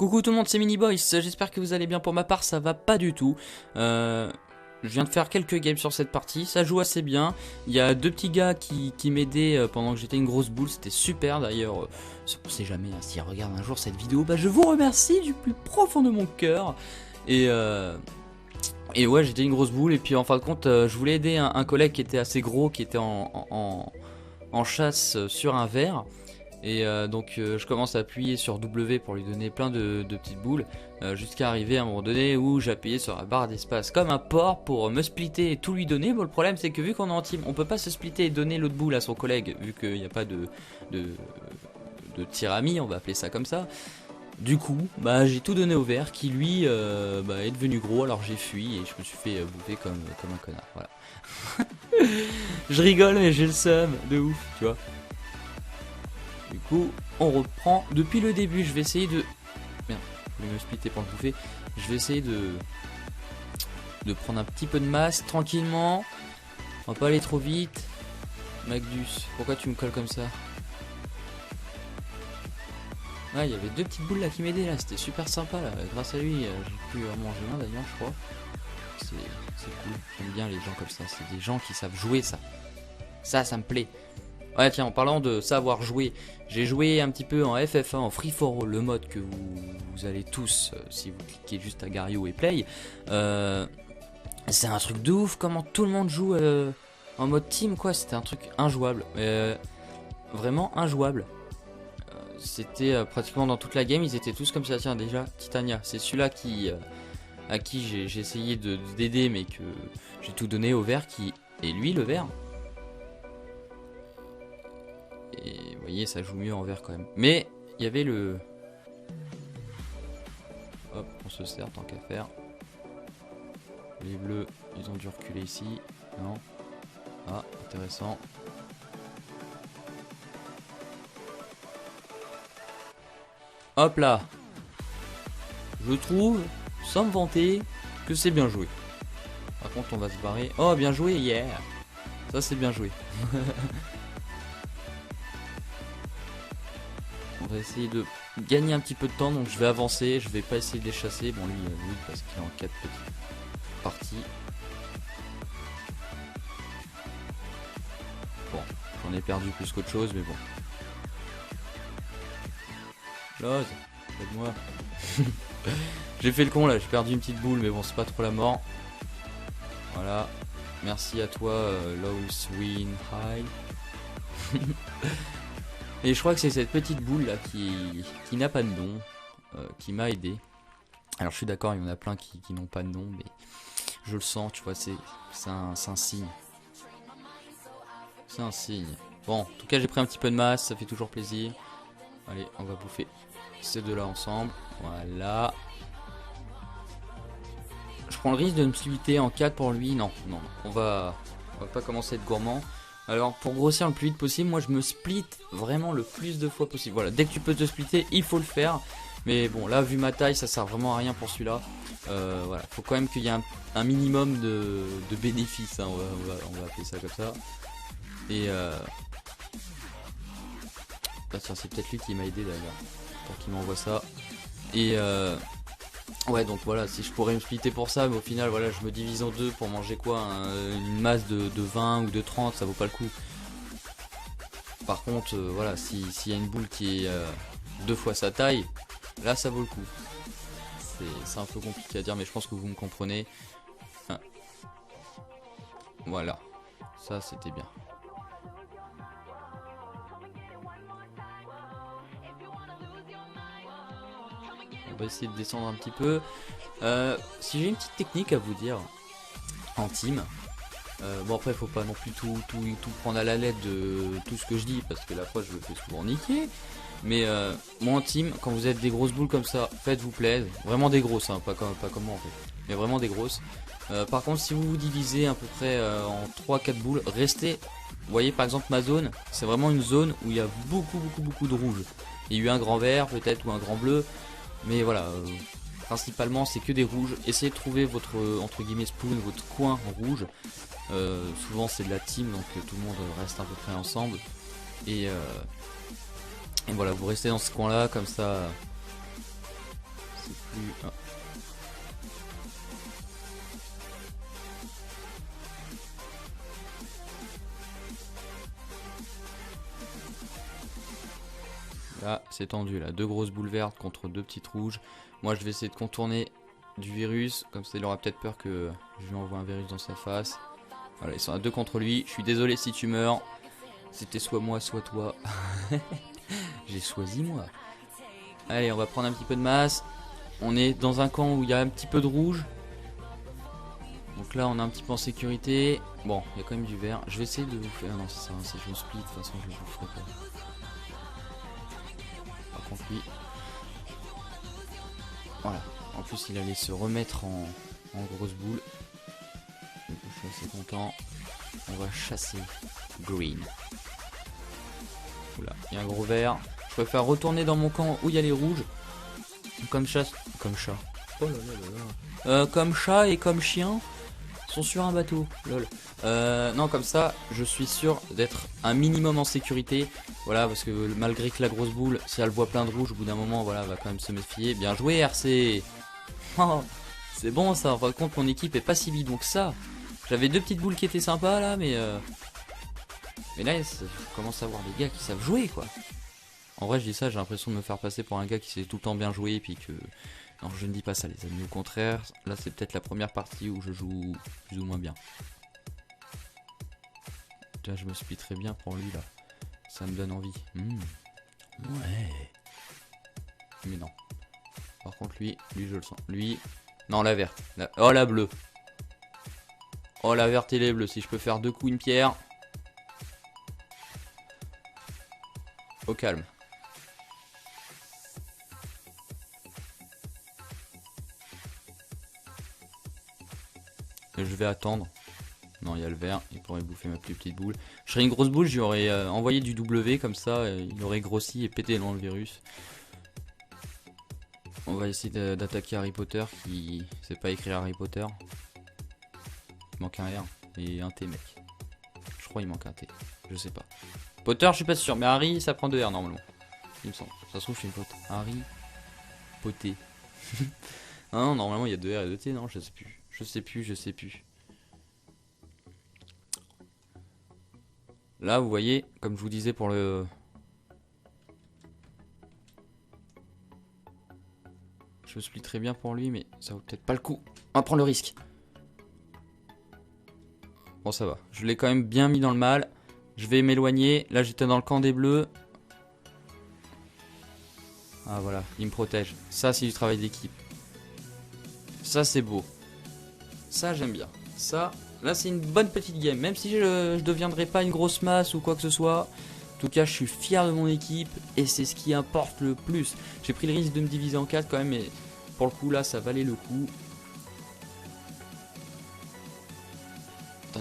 Coucou tout le monde, c'est Miniboys, j'espère que vous allez bien. Pour ma part, ça va pas du tout. Je viens de faire quelques games sur cette partie, ça joue assez bien. Il y a deux petits gars qui m'aidaient pendant que j'étais une grosse boule, c'était super d'ailleurs. On sait jamais, hein, s'ils regardent un jour cette vidéo, bah je vous remercie du plus profond de mon cœur. Et ouais, j'étais une grosse boule et puis en fin de compte, je voulais aider un collègue qui était assez gros, qui était en chasse sur un verre. Et donc je commence à appuyer sur W pour lui donner plein de petites boules jusqu'à arriver à un moment donné où j'appuyais sur la barre d'espace comme un porc pour me splitter et tout lui donner. Bon, le problème c'est que vu qu'on est en team, on peut pas se splitter et donner l'autre boule à son collègue vu qu'il n'y a pas de tir ami, on va appeler ça comme ça. Du coup, bah j'ai tout donné au vert qui lui est devenu gros, alors j'ai fui et je me suis fait bouffer comme un connard, voilà. Je rigole mais j'ai le seum de ouf, tu vois. Du coup, on reprend depuis le début. Je vais essayer de... Merde, je voulais me splitter pour le bouffer. Je vais essayer de prendre un petit peu de masse, tranquillement. On va pas aller trop vite. Magnus, pourquoi tu me colles comme ça? Ah, il y avait deux petites boules là qui m'aidaient là. C'était super sympa là. Grâce à lui, j'ai pu en manger un d'ailleurs, je crois. C'est cool. J'aime bien les gens comme ça. C'est des gens qui savent jouer ça. Ça me plaît. Ouais, tiens, en parlant de savoir jouer, j'ai joué un petit peu en FF1, en Free for All, le mode que vous allez tous, si vous cliquez juste à Gario et Play. C'est un truc de ouf, comment tout le monde joue en mode team, quoi. C'était un truc injouable, vraiment injouable. C'était pratiquement dans toute la game, ils étaient tous comme ça. Tiens, déjà, Titania, c'est celui-là à qui j'ai essayé d'aider, mais que j'ai tout donné au vert, qui est lui, le vert. Et vous voyez, ça joue mieux en vert quand même. Mais il y avait le... Hop, on se sert tant qu'à faire. Les bleus, ils ont dû reculer ici. Non. Ah, intéressant. Hop là. Je trouve, sans me vanter, que c'est bien joué. Par contre, on va se barrer. Oh, bien joué, yeah. Ça, c'est bien joué. On va essayer de gagner un petit peu de temps, donc je vais avancer, je vais pas essayer de les chasser. Bon, lui parce qu'il est en 4 petites parties. Bon, j'en ai perdu plus qu'autre chose, mais bon. Lose, aide-moi. J'ai fait le con là, j'ai perdu une petite boule, mais bon, c'est pas trop la mort. Voilà. Merci à toi, Lois Win High. Et je crois que c'est cette petite boule là qui n'a pas de nom, qui m'a aidé. Alors je suis d'accord, il y en a plein qui n'ont pas de nom, mais je le sens, tu vois, c'est un signe. C'est un signe. Bon, en tout cas j'ai pris un petit peu de masse, ça fait toujours plaisir. Allez, on va bouffer ces deux là ensemble. Voilà. Je prends le risque de me splitter en 4 pour lui. Non, on va pas commencer à être gourmand. Alors pour grossir le plus vite possible, moi je me split vraiment le plus de fois possible. Voilà, dès que tu peux te splitter, il faut le faire. Mais bon, là vu ma taille, ça sert vraiment à rien pour celui-là. Voilà, faut quand même qu'il y ait un minimum de bénéfices, hein. On va appeler ça comme ça. Et c'est peut-être lui qui m'a aidé d'ailleurs, pour qu'il m'envoie ça. Et ouais, donc voilà, si je pourrais me splitter pour ça, mais au final, voilà, je me divise en deux pour manger quoi, une masse de 20 ou de 30, ça vaut pas le coup. Par contre, voilà, s'il y a une boule qui est 2 fois sa taille, là ça vaut le coup. C'est un peu compliqué à dire, mais je pense que vous me comprenez. Voilà, ça c'était bien. On va essayer de descendre un petit peu. Si j'ai une petite technique à vous dire en team, bon après faut pas non plus tout prendre à la lettre de tout ce que je dis parce que la fois je le fais souvent niquer. Mais moi en team, quand vous êtes des grosses boules comme ça, faites-vous plaisir. Vraiment des grosses, hein, pas comme moi en fait, mais vraiment des grosses. Par contre si vous vous divisez à peu près en 3-4 boules, restez. Vous voyez par exemple ma zone, c'est vraiment une zone où il y a beaucoup de rouge. Il y a eu un grand vert peut-être ou un grand bleu. Mais voilà, principalement c'est que des rouges. Essayez de trouver votre entre guillemets spawn, votre coin rouge. Souvent c'est de la team, donc tout le monde reste à peu près ensemble. Et voilà, vous restez dans ce coin là, comme ça plus. Ah. Là, c'est tendu, là. 2 grosses boules vertes contre 2 petites rouges. Moi, je vais essayer de contourner du virus. Comme ça, il aura peut-être peur que je lui envoie un virus dans sa face. Voilà, ils sont à 2 contre lui. Je suis désolé si tu meurs. C'était soit moi, soit toi. J'ai choisi moi. Allez, on va prendre un petit peu de masse. On est dans un camp où il y a un petit peu de rouge. Donc là, on est un petit peu en sécurité. Bon, il y a quand même du vert. Je vais essayer de vous faire... Ah non, c'est ça. Si je me split, de toute façon, je vous ferai pas. Par contre, lui... Voilà. En plus, il allait se remettre en grosse boule. Donc, je suis assez content. On va chasser Green. Oula, il y a un gros vert. Je préfère retourner dans mon camp où il y a les rouges. Comme chat. Comme chat. Oh là là là là. Comme chat et comme chien sont sur un bateau. Lol. Non, comme ça, je suis sûr d'être un minimum en sécurité. Voilà, parce que malgré que la grosse boule, si elle voit plein de rouge, au bout d'un moment, voilà, elle va quand même se méfier. Bien joué, RC. Oh, c'est bon ça. En fin de compte, mon équipe est pas si vide. Donc ça, j'avais 2 petites boules qui étaient sympas là, mais là, je commence à voir des gars qui savent jouer, quoi. En vrai, je dis ça, j'ai l'impression de me faire passer pour un gars qui sait tout le temps bien jouer, et puis que... Non, je ne dis pas ça, les amis, au contraire. Là, c'est peut-être la première partie où je joue plus ou moins bien. Là, je me splitterai bien pour lui, là. Ça me donne envie. Ouais. Mais non. Par contre, lui, je le sens. Lui... Non, la verte. Oh, la bleue. Oh, la verte et les bleus. Si je peux faire 2 coups, une pierre... Au calme. Et je vais attendre. Non, il y a le vert, il pourrait bouffer ma plus petite boule. Je serais une grosse boule, j'aurais envoyé du W comme ça, il aurait grossi et pété loin le virus. On va essayer d'attaquer Harry Potter qui sait pas écrire Harry Potter. Il manque un R et un T, mec. Je crois qu'il manque un T, je sais pas. Potter, je suis pas sûr, mais Harry ça prend 2 R normalement. Il me semble. Ça se trouve, je suis une faute. Harry Potter. Non, normalement il y a 2 R et 2 T, non, je sais plus. Je sais plus. Là, vous voyez, comme je vous disais pour le... Je me split très bien pour lui, mais ça vaut peut-être pas le coup. On va prendre le risque. Bon, ça va. Je l'ai quand même bien mis dans le mal. Je vais m'éloigner. Là, j'étais dans le camp des bleus. Ah, voilà. Il me protège. Ça, c'est du travail d'équipe. Ça, c'est beau. Ça, j'aime bien. Ça, là, c'est une bonne petite game. Même si je deviendrai pas une grosse masse ou quoi que ce soit. En tout cas, je suis fier de mon équipe. Et c'est ce qui importe le plus. J'ai pris le risque de me diviser en 4 quand même. Mais pour le coup, là, ça valait le coup.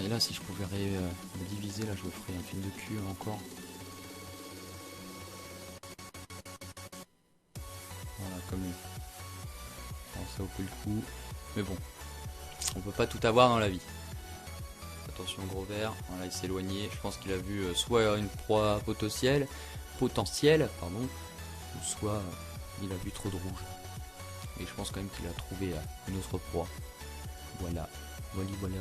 Et là, si je pouvais me diviser, là, je me ferais un film de cul encore. Voilà, comme lui. Bon, ça vaut plus le coup. Mais bon, on peut pas tout avoir dans la vie. Attention, gros vert. Voilà, il s'est éloigné. Je pense qu'il a vu soit une proie potentielle, pardon, ou soit il a vu trop de rouge. Et je pense quand même qu'il a trouvé une autre proie. Voilà. Voilà.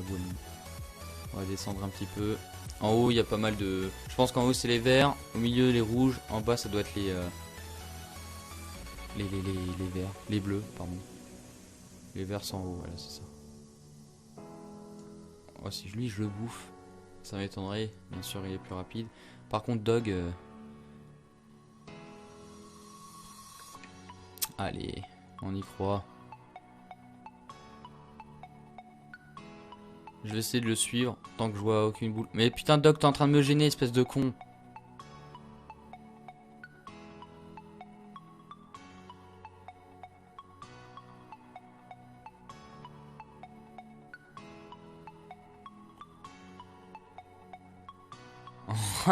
On va descendre un petit peu. En haut, il y a pas mal de... Je pense qu'en haut, c'est les verts. Au milieu, les rouges. En bas, ça doit être les verts. Les bleus, pardon. Les verts sont en haut, voilà, c'est ça. Oh, si lui, je le bouffe, ça m'étonnerait. Bien sûr, il est plus rapide. Par contre, Dog... Allez, on y croit. Je vais essayer de le suivre tant que je vois aucune boule. Mais putain, Doc, t'es en train de me gêner, espèce de con.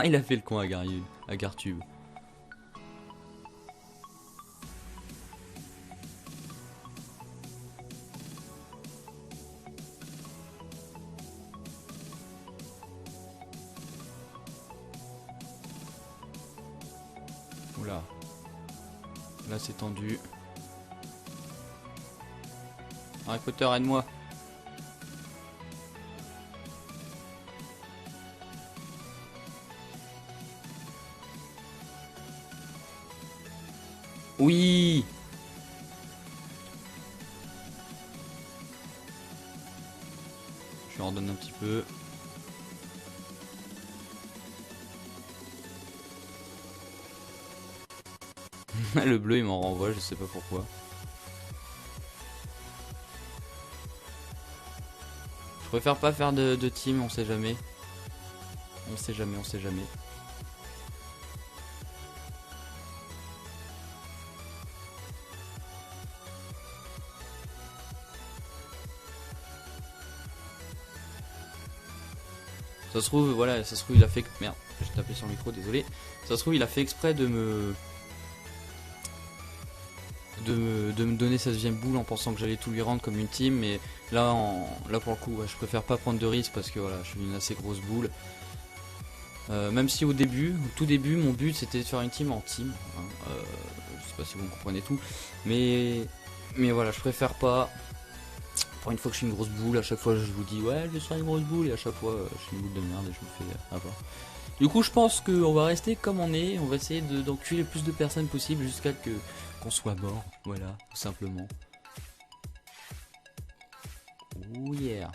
Il a fait le con à Gartube. Oula. Là c'est tendu. Harry Potter, aide-moi. Oui. Je lui redonne un petit peu. Le bleu il m'en renvoie, je sais pas pourquoi. Je préfère pas faire de team, on sait jamais. On sait jamais, on sait jamais. Ça se trouve, voilà, ça se trouve il a fait... Merde, j'ai tapé sur le micro, désolé. Ça se trouve il a fait exprès de me donner sa deuxième boule en pensant que j'allais tout lui rendre comme une team, mais là, là pour le coup, ouais, je préfère pas prendre de risques parce que voilà, je suis une assez grosse boule. Même si au tout début, mon but c'était de faire une team en team. Hein, je sais pas si vous comprenez tout, mais voilà, je préfère pas. Pour une fois que je suis une grosse boule, à chaque fois je vous dis ouais, je suis une grosse boule, et à chaque fois je suis une boule de merde et je me fais avoir. Du coup, je pense qu'on va rester comme on est, on va essayer d'enculer le plus de personnes possible jusqu'à qu'on soit mort, voilà, tout simplement. Oh yeah.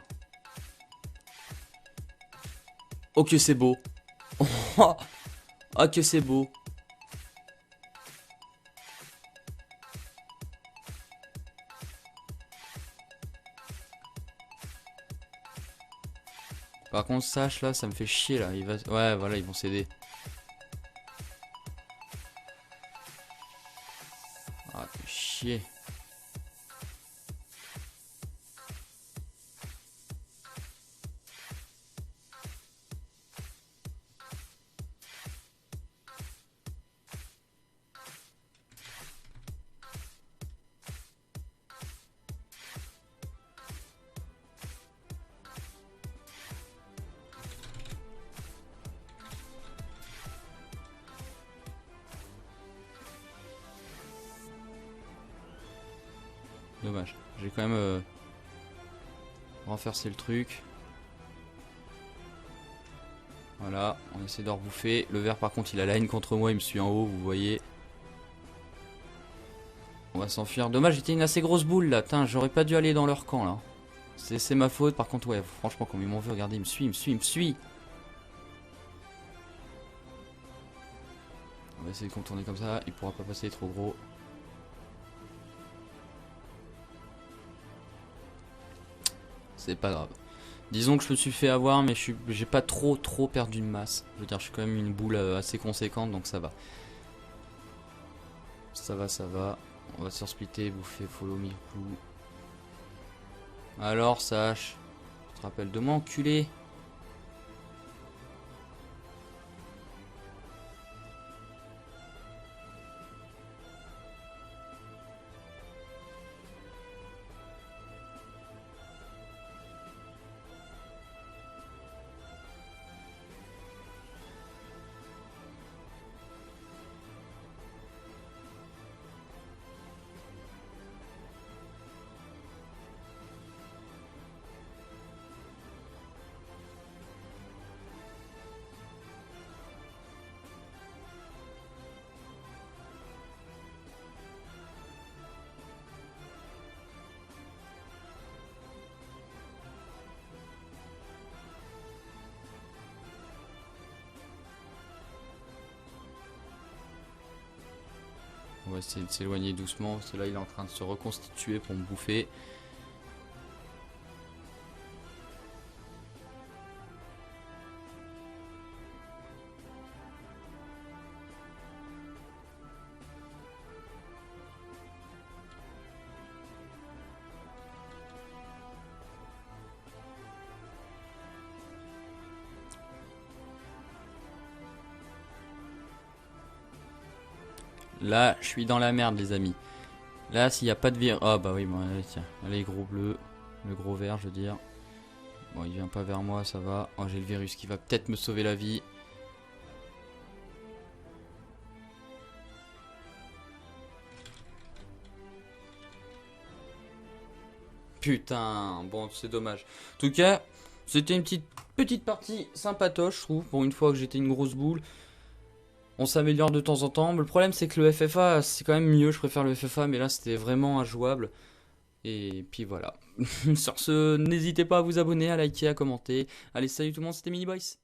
Oh que c'est beau. Oh que c'est beau. Par contre, Sache là, ça me fait chier là. Ouais, voilà, ils vont céder. Ah, fait chier. Dommage. J'ai quand même renversé le truc. Voilà, on essaie de rebouffer. Le vert par contre il a la haine contre moi, il me suit en haut, vous voyez. On va s'enfuir. Dommage, j'étais une assez grosse boule là. Tain, j'aurais pas dû aller dans leur camp là. C'est ma faute. Par contre, ouais, franchement, comme ils m'ont vu, regardez, il me suit, il me suit, il me suit. On va essayer de contourner comme ça. Il pourra pas passer trop gros. C'est pas grave. Disons que je me suis fait avoir, mais j'ai pas trop perdu de masse. Je veux dire, je suis quand même une boule assez conséquente, donc ça va. Ça va, ça va. On va se splitter, bouffer, follow me, blue. Alors, Sache, tu te rappelles de moi, enculé? On va essayer de s'éloigner doucement, parce que là il est en train de se reconstituer pour me bouffer. Là, je suis dans la merde, les amis. Là, s'il n'y a pas de virus... Ah bah oui, bon, allez, tiens. Allez, gros bleu. Le gros vert, je veux dire. Bon, il vient pas vers moi, ça va. Oh, j'ai le virus qui va peut-être me sauver la vie. putain, bon, c'est dommage. En tout cas, c'était une petite partie sympatoche, je trouve, pour une fois que j'étais une grosse boule. On s'améliore de temps en temps, mais le problème c'est que le FFA, c'est quand même mieux, je préfère le FFA, mais là c'était vraiment injouable. Et puis voilà. Sur ce, n'hésitez pas à vous abonner, à liker, à commenter. Allez, salut tout le monde, c'était Mini Boys.